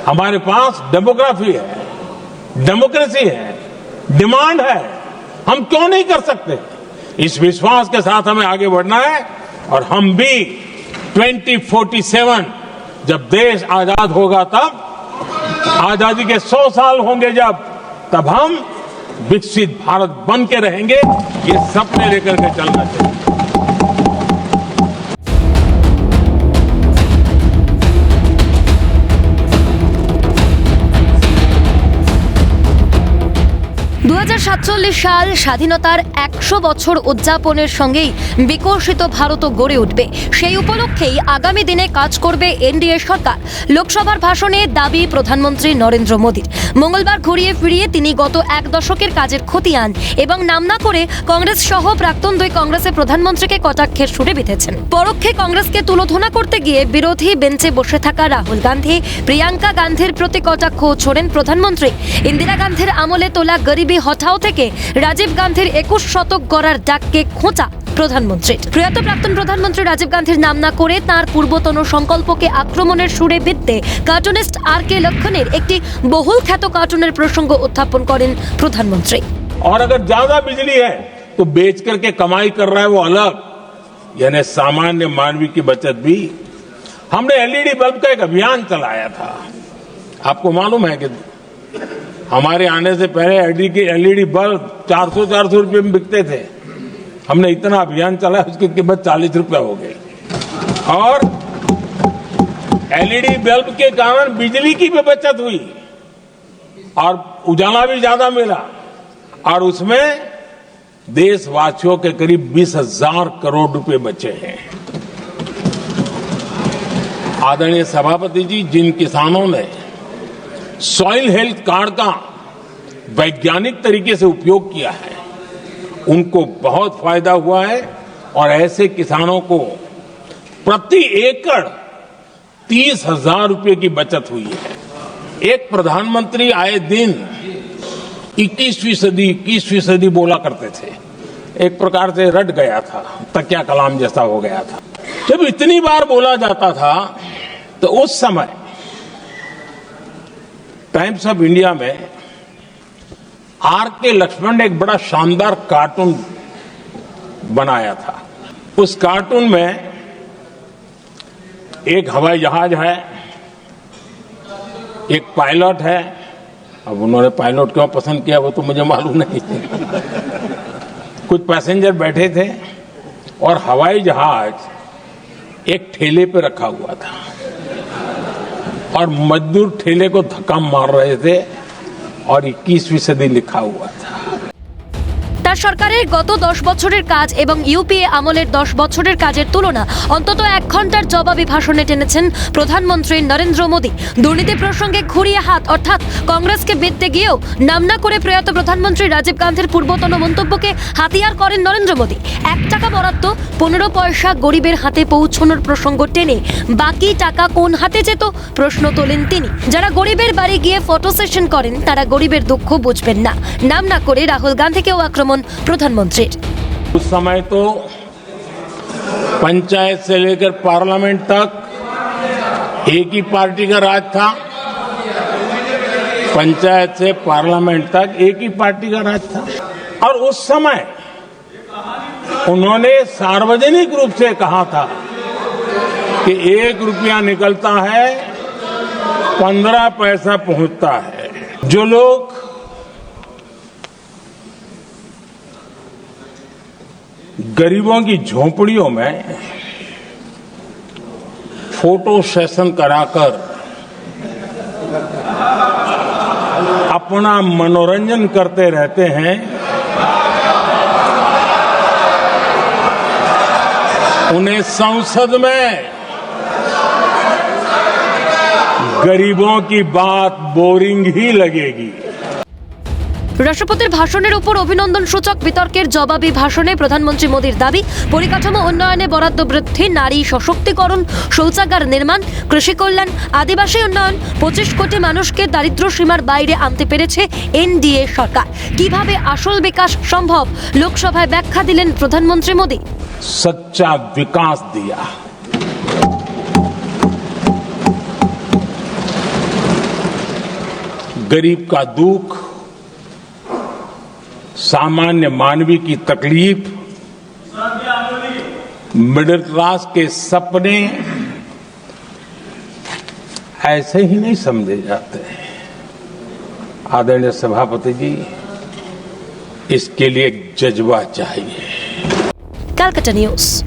हमारे पास डेमोग्राफी है, डेमोक्रेसी है, डिमांड है, हम क्यों नहीं कर सकते? इस विश्वास के साथ हमें आगे बढ़ना है और हम भी 2047 जब देश आजाद होगा, तब आजादी के 100 साल होंगे जब, तब हम विकसित भारत बन के रहेंगे। ये सपने लेकर के चलना चाहिए। সাল স্বাধীনতার 100 বছর উদযাপনের সঙ্গেই বিকশিত ভারত গড়ে উঠবে। সেই উপলক্ষেই আগামী দিনে কাজ করবে এনডিএ সরকার। লোকসভার ভাষণে দাবি প্রধানমন্ত্রী নরেন্দ্র মোদীর। মঙ্গলবার ঘুরিয়ে ফিরিয়ে তিনি গত 1 দশকের কাজের খতিয়ান এবং নাম না করে কংগ্রেস সহ প্রাক্তন 2 কংগ্রেসের প্রধানমন্ত্রীকে কটাক্ষের সুরে বিঁধেছেন। পরোক্ষে কংগ্রেসকে তুলোধনা করতে গিয়ে বিরোধী বেঞ্চে বসে থাকা রাহুল গান্ধী, প্রিয়াঙ্কা গান্ধীর প্রতি কটাক্ষ ছোড়েন প্রধানমন্ত্রী। ইন্দিরা গান্ধীর আমলে তোলা গরিবি হঠাও থেকে রাজীব গান্ধীর 21 শতক গড়ার ডাককে খোঁচা প্রধানমন্ত্রীর। প্রয়াত প্রাক্তন প্রধানমন্ত্রী রাজীব গান্ধীর নাম না করে তাঁর পূর্বতন সংকল্পকে আক্রমণের সুরে বিদ্যে কার্টুনিস্ট আর.কে লক্ষণের একটি বহুল খ্যাত কার্টুনের প্রসঙ্গ উত্থাপন করেন প্রধানমন্ত্রী। और अगर ज्यादा बिजली है तो बेच करके कमाई कर रहा है वो अलग, यानी सामान्य मानवी की बचत भी। हमने एलईडी बल्ब का एक अभियान चलाया था। आपको मालूम है कि हमारे आने से पहले एलईडी बल्ब 400 रुपए में बिकते थे। हमने इतना अभियान चलाया, उसकी कीमत 40 रुपए हो गई। और एलईडी बल्ब के कारण बिजली की भी बचत हुई और उजाला भी ज्यादा मिला, और उसमें देशवासियों के करीब 20,000 करोड़ रुपए बचे हैं। आदरणीय सभापति जी, जिन किसानों ने सॉइल हेल्थ कार्ड का वैज्ञानिक तरीके से उपयोग किया है, उनको बहुत फायदा हुआ है। और ऐसे किसानों को प्रति एकड़ 30,000 रुपए की बचत हुई है। एक प्रधानमंत्री आए दिन 21वीं सदी बोला करते थे। एक प्रकार से रट गया था, तकिया कलाम जैसा हो गया था। जब इतनी बार बोला जाता था तो उस समय टाइम्स ऑफ इंडिया में आर.के. लक्ष्मण ने एक बड़ा शानदार कार्टून बनाया था। उस कार्टून में एक हवाई जहाज है, एक पायलट है। अब उन्होंने पायलट क्यों पसंद किया वो तो मुझे मालूम नहीं। कुछ पैसेंजर बैठे थे और हवाई जहाज एक ठेले पे रखा हुआ था और मजदूर ठेले को धक्का मार रहे थे और 21वीं सदी लिखा हुआ था। তার সরকারের গত 10 বছরের কাজ এবং ইউপিএ আমলের 10 বছরের কাজের তুলনা অন্তত 1 ঘন্টার জবাবি ভাষণে টেনেছেন প্রধানমন্ত্রী নরেন্দ্র মোদী। দুর্নীতি প্রসঙ্গে ঘুরিয়ে হাত অর্থাৎ কংগ্রেসকে বিঁধতে গিয়েও নাম না করে প্রয়াত প্রধানমন্ত্রী রাজীব গান্ধীর পূর্বতন মন্তব্যকে হাতিয়ার করেন নরেন্দ্র মোদী। 1 টাকা বরাদ্দ 15 পয়সা গরিবের হাতে পৌঁছানোর প্রসঙ্গ টেনে বাকি টাকা কোন হাতে যেত প্রশ্ন তোলেন তিনি। যারা গরিবের বাড়ি গিয়ে ফটো সেশন করেন তারা গরিবের দুঃখ বুঝবেন না। নাম না করে রাহুল গান্ধীকেও আক্রমণ प्रधानमंत्री। उस समय तो पंचायत से लेकर पार्लियामेंट तक एक ही पार्टी का राज था। पंचायत से पार्लियामेंट तक एक ही पार्टी का राज था। और उस समय उन्होंने सार्वजनिक रूप से कहा था कि 1 रुपया निकलता है 15 पैसा पहुंचता है। जो लोग गरीबों की झोपड़ियों में फोटो सेशन कराकर अपना मनोरंजन करते रहते हैं, उन्हें संसद में गरीबों की बात बोरिंग ही लगेगी। রাষ্ট্রপতির ভাষণের উপর অভিনন্দন সূচক বিতর্কের জবাবি ভাষণে প্রধানমন্ত্রী মোদীর দাবি পরিকাঠামো উন্নয়নে বরাদ্দ বৃদ্ধি, নারী সশক্তিকরণ, শৌচাগার নির্মাণ, কৃষি কল্যাণ, আদিবাসী উন্নয়ন, 25 কোটি মানুষকে দারিদ্র সীমার বাইরে আনতে পেরেছে এনডিএ সরকার। কিভাবে আসল বিকাশ সম্ভব লোকসভায় ব্যাখ্যা দিলেন প্রধানমন্ত্রী মোদী। सच्चा विकास दिया। गरीब का दुख, सामान्य मानवी की तकलीफ, मिडिल क्लास के सपने ऐसे ही नहीं समझे जाते। आदरणीय सभापति जी, इसके लिए एक जज्बा चाहिए। कलकत्ता न्यूज।